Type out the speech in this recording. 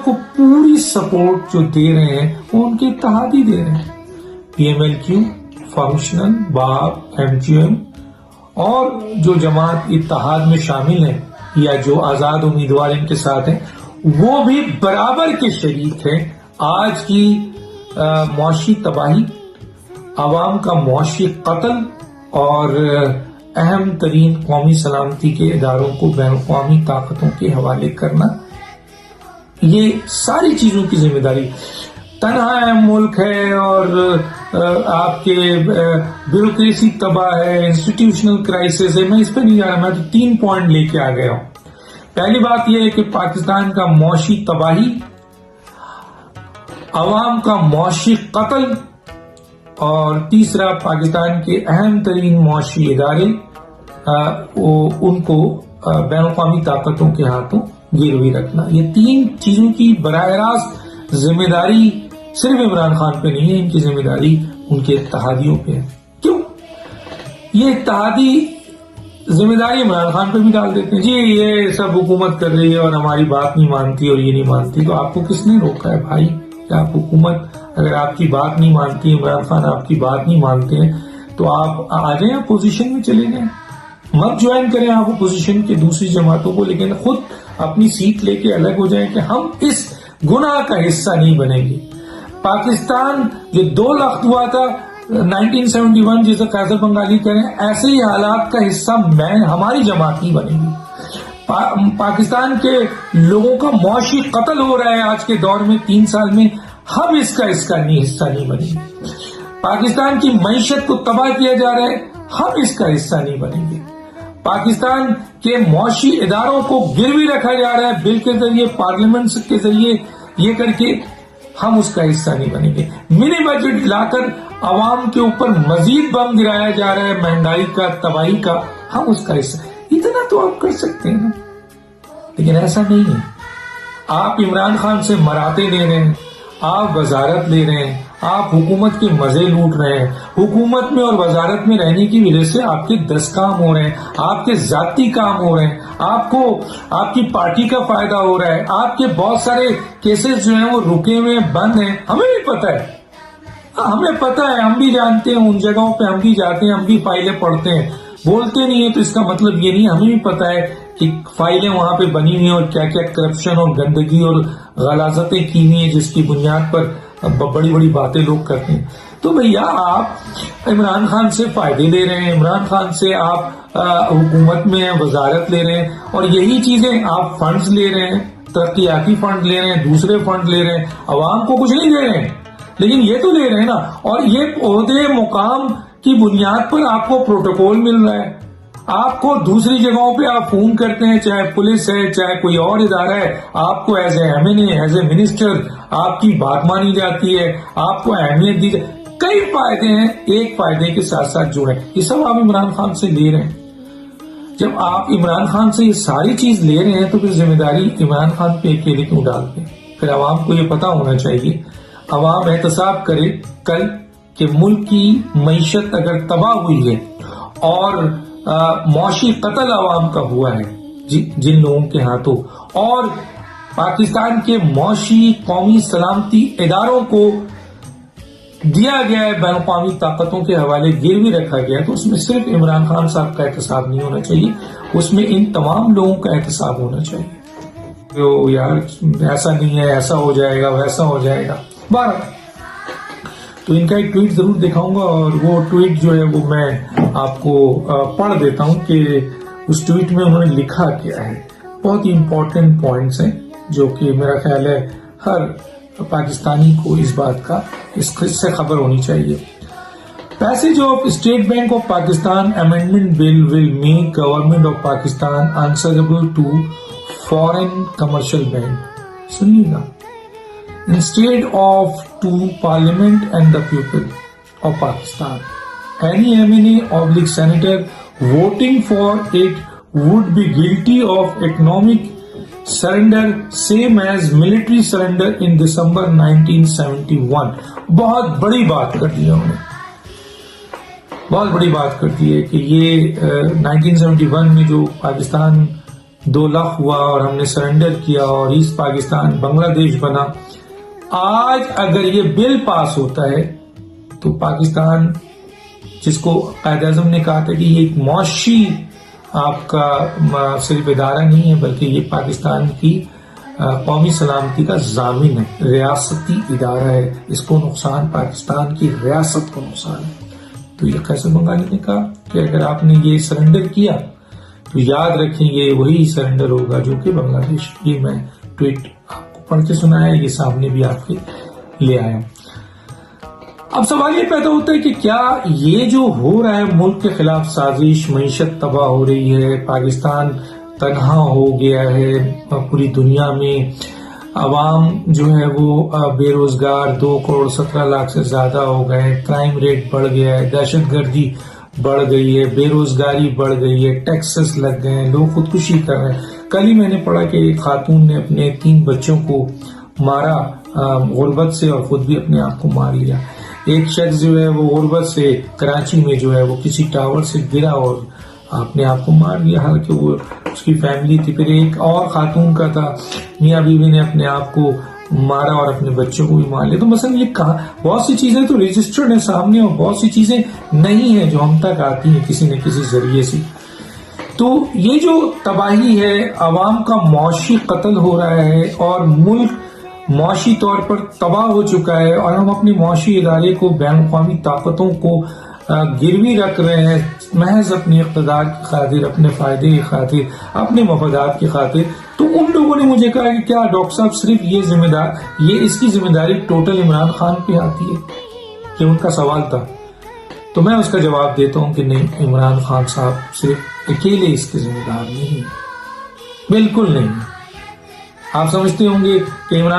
کو پوری سپورٹ جو دے رہے ہیں وہ ان کے اتحادی دے رہے ہیں. PMLQ، فنکشنل، باب، MQM اور جو جماعت اتحاد میں شامل ہیں یا جو آزاد امیدوار ان کے ساتھ ہیں وہ بھی برابر کے شریک ہیں آج کی معاشی تباہی، عوام کا معاشی قتل اور اہم ترین قومی سلامتی کے اداروں کو بین الاقوامی طاقتوں کے حوالے کرنا. یہ ساری چیزوں کی ذمہ داری تنہا اہم ملک ہے اور آپ کے بیوروکریسی تباہ ہے، انسٹیٹیوشنل کرائسس ہے. میں اس پہ نہیں جا رہا، میں تو 3 پوائنٹ لے کے آ گیا ہوں. پہلی بات یہ ہے کہ پاکستان کا معاشی تباہی، عوام کا معاشی قتل اور تیسرا پاکستان کے اہم ترین معاشی ادارے ان کو بین الاقوامی طاقتوں کے ہاتھوں گروی رکھنا. یہ 3 چیزوں کی براہ راست ذمہ داری صرف عمران خان پہ نہیں ہے، ان کی ذمہ داری ان کے اتحادیوں پہ ہے. کیوں؟ یہ اتحادی ذمہ داری عمران خان پہ بھی ڈال دیتے ہیں. جی یہ سب حکومت کر رہی ہے اور ہماری بات نہیں مانتی اور یہ نہیں مانتی. تو آپ کو کس نے روکا ہے بھائی کہ آپ حکومت اگر آپ کی بات نہیں مانتی، عمران خان آپ کی بات نہیں مانتے ہیں تو آپ آ جائیں، اپوزیشن میں چلے جائیں، مت جوائن کریں آپ اپوزیشن کی دوسری جماعتوں کو، لیکن خود اپنی سیٹ لے کے الگ ہو جائیں کہ ہم اس گناہ کا حصہ نہیں بنیں گے. پاکستان جو 2 لاکھ ہوا تھا 1971 جسے قیصر بنگالی کہہ رہے ہیں، ایسے ہی حالات کا حصہ ہماری جماعت نہیں بنے گی. پاکستان کے لوگوں کا معاشی قتل ہو رہا ہے آج کے دور میں 3 سال میں، ہم اس کا حصہ نہیں بنیں گے. پاکستان کی معیشت کو تباہ کیا جا رہا ہے، ہم اس کا حصہ نہیں بنیں گے. پاکستان کے معاشی اداروں کو گروی رکھا جا رہا ہے بل کے ذریعے، پارلیمنٹ کے ذریعے، یہ کر کے ہم اس کا حصہ نہیں بنیں گے. منی بجٹ لا کر عوام کے اوپر مزید بم گرایا جا رہا ہے مہنگائی کا، تباہی کا، ہم اس کا حصہ. اتنا تو آپ کر سکتے ہیں نا، لیکن ایسا نہیں ہے. آپ عمران خان سے مراتے لے رہے ہیں، آپ وزارت لے رہے ہیں، آپ حکومت کے مزے لوٹ رہے ہیں. حکومت میں اور وزارت میں رہنے کی وجہ سے آپ کے 10 کام ہو رہے ہیں، آپ کے ذاتی کام ہو رہے ہیں، آپ کو آپ کی پارٹی کا فائدہ ہو رہا ہے. آپ کے بہت سارے کیسز جو ہیں وہ رکے ہوئے بند ہیں. ہمیں بھی پتہ ہے، ہم بھی جانتے ہیں، ان جگہوں پہ ہم بھی جاتے ہیں، ہم بھی فائلیں پڑھتے ہیں. بولتے نہیں ہیں تو اس کا مطلب یہ نہیں، ہمیں بھی پتہ ہے کہ فائلیں وہاں پہ بنی ہوئی ہیں اور کیا کیا کرپشن اور گندگی اور غلاظتیں کی ہوئی ہیں جس کی بنیاد پر بڑی بڑی باتیں لوگ کرتے ہیں. تو بھیا آپ عمران خان سے فائدے لے رہے ہیں، عمران خان سے آپ حکومت میں وزارت لے رہے ہیں اور یہی چیزیں آپ فنڈز لے رہے ہیں، ترقیاتی فنڈ لے رہے ہیں، دوسرے فنڈ لے رہے ہیں، عوام کو کچھ نہیں دے رہے ہیں لیکن یہ تو لے رہے ہیں نا. اور یہ عہدے مقام کی بنیاد پر آپ کو پروٹوکول مل رہا ہے. آپ کو دوسری جگہوں پہ آپ فون کرتے ہیں، چاہے پولیس ہے چاہے کوئی اور ادارہ ہے، آپ کو as a MNA as a minister آپ کی بات مانی جاتی ہے، آپ کو اہمیت دی جاتی ہے. کئی فائدے ہیں، ایک فائدے کے ساتھ ساتھ جو ہے یہ سب آپ عمران خان سے لے رہے ہیں. جب آپ عمران خان سے یہ ساری چیز لے رہے ہیں تو پھر ذمہ داری عمران خان پہ اکیلے کیوں ڈالتے ہیں؟ پھر عوام کو یہ پتا ہونا چاہیے، عوام احتساب کرے کل کہ ملک کی معیشت اگر تباہ ہوئی ہے اور معاشی قتل عوام کا ہوا ہے جن لوگوں کے ہاتھوں، اور پاکستان کے معاشی قومی سلامتی اداروں کو دیا گیا ہے بین الاقوامی طاقتوں کے حوالے گروی رکھا گیا ہے، تو اس میں صرف عمران خان صاحب کا احتساب نہیں ہونا چاہیے، اس میں ان تمام لوگوں کا احتساب ہونا چاہیے. تو یار ایسا نہیں ہے، ایسا ہو جائے گا، ویسا ہو جائے گا. تو ان کا ایک ٹویٹ ضرور دکھاؤں گا اور وہ ٹویٹ جو ہے وہ میں آپ کو پڑھ دیتا ہوں کہ اس ٹویٹ میں انہوں نے لکھا کیا ہے. بہت ہی امپورٹنٹ پوائنٹس ہیں جو کہ میرا خیال ہے ہر پاکستانی کو اس بات کا اس سے خبر ہونی چاہیے. Passage of State Bank of Pakistan amendment bill will make government of Pakistan answerable to foreign commercial bank. سنیے گا. Instead of to Parliament and the people of Pakistan, any MNA/senator voting for it would be guilty of economic surrender, same as military surrender in December 1971. بہت بڑی بات کر دی انہوں نے، بہت بڑی بات کر دی ہے کہ یہ 1971 میں جو پاکستان 2 لاکھ ہوا اور ہم نے سرنڈر کیا اور ایسٹ پاکستان بنگلہ دیش بنا. آج اگر یہ بل پاس ہوتا ہے تو پاکستان، جس کو قائد اعظم نے کہا تھا کہ یہ ایک معاشی آپ کا صرف ادارہ نہیں ہے بلکہ یہ پاکستان کی قومی سلامتی کا ضامن ہے، ریاستی ادارہ ہے، اس کو نقصان پاکستان کی ریاست کو نقصان ہے. تو یہ قیصر بنگالی نے کہا کہ اگر آپ نے یہ سرنڈر کیا تو یاد رکھیں گے وہی سرنڈر ہوگا جو کہ بنگلہ دیش. یہ میں ٹویٹ آپ کو پڑھ کے سنایا، یہ سامنے بھی آپ کے لے آیا. اب سوال یہ پیدا ہوتا ہے کہ کیا یہ جو ہو رہا ہے ملک کے خلاف سازش، معیشت تباہ ہو رہی ہے، پاکستان تنہا ہو گیا ہے پوری دنیا میں، عوام جو ہے وہ بے روزگار 2 کروڑ 17 لاکھ سے زیادہ ہو گئے، کرائم ریٹ بڑھ گیا ہے، دہشت گردی بڑھ گئی ہے، بے روزگاری بڑھ گئی ہے، ٹیکسز لگ گئے ہیں، لوگ خودکشی کر رہے ہیں. کل ہی میں نے پڑھا کہ ایک خاتون نے اپنے 3 بچوں کو مارا غربت سے اور خود بھی اپنے آپ کو مار لیا. ایک شخص جو ہے وہ غربت سے کراچی میں جو ہے وہ کسی ٹاور سے گرا اور اپنے آپ کو مار لیا، حالانکہ وہ اس کی فیملی تھی. پھر ایک اور خاتون کا تھا، میاں بیوی نے اپنے آپ کو مارا اور اپنے بچوں کو بھی مار لیا. تو مثلا یہ کہا بہت سی چیزیں تو رجسٹرڈ ہیں سامنے اور بہت سی چیزیں نہیں ہیں جو ہم تک آتی ہیں کسی نہ کسی ذریعے سے. تو یہ جو تباہی ہے، عوام کا معاشی قتل ہو رہا ہے اور ملک معاشی طور پر تباہ ہو چکا ہے اور ہم اپنے معاشی ادارے کو بین الاقوامی طاقتوں کو گروی رکھ رہے ہیں محض اپنے اقتدار کی خاطر، اپنے فائدے کی خاطر، اپنے مفادات کی خاطر. تو ان لوگوں نے مجھے کہا کہ کیا ڈاکٹر صاحب صرف یہ اس کی ذمہ داری ٹوٹل عمران خان پہ آتی ہے؟ کہ ان کا سوال تھا. تو میں اس کا جواب دیتا ہوں کہ نہیں، عمران خان صاحب صرف اکیلے اس کے ذمہ دار نہیں، بالکل نہیں. آپ سمجھتے ہوں گے کہ عمران